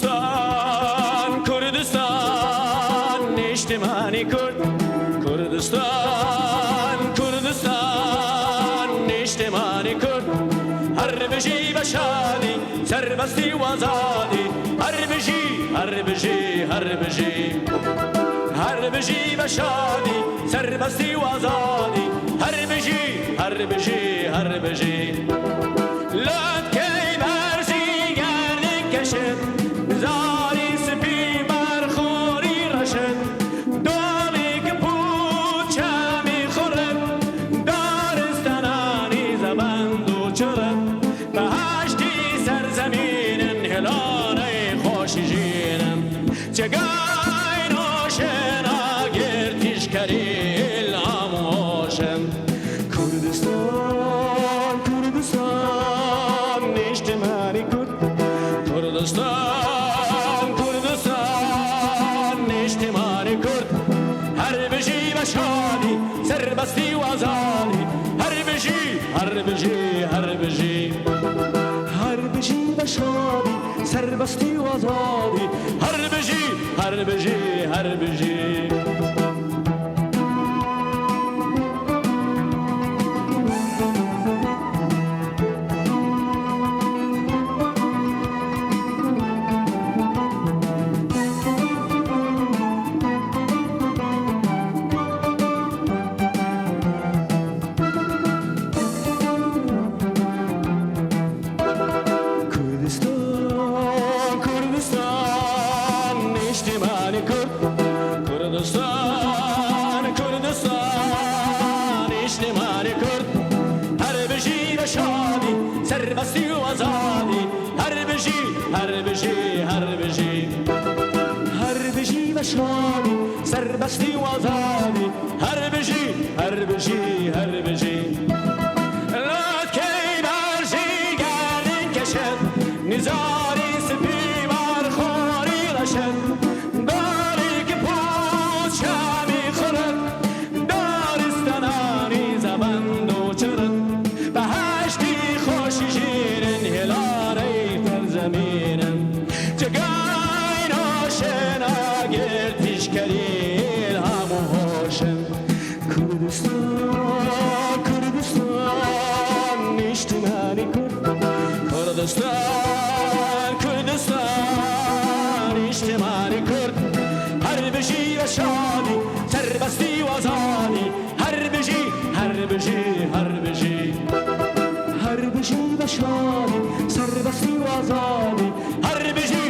کردستان کردستان نیشتمانی کرد کردستان کردستان نیشتمانی کرد هر بجی و شادی سربستی و آزادی هر بجی هر بجی هر بجی هر بجی و شادی سربستی و آزادی هر بجی هر بجی هر بجی لات کی برزی گردن کشد زاری سپی برخوری رشد دامی که پوچه می خورد دارستانانی زبند و چرد بهشتی سرزمین هلانه خوش جینم چگای نوشن آگر تشکری لاموشم کردستان کردستان نیشتمانی کرد کردستان کردستان نیشتمانی کرد هر بجی و شادی سربستی و آزادی هر بجی هر بجی هر بجی هر بجی و شادی سربستی و آزادی هر بجی هر بجی هر بجی کردستان کردستان نیشتمانی کرد هر بجی و شادی سربستی و آزادی هر بجی هر بجی هر بجی هر بجی و شادی سربستی و آزادی هر بجی هر بجی هر بجی لات کی برزی گردن کشد نزاری سپی برخوری رشد کردستان کردستان نیشتمانی کرد کردستان کردستان نیشتمانی کرد هر بجی و شادی سربستی و آزادی هر بجی هر بجی هر بجی هر بجی و شادی سربستی و آزادی هر بجی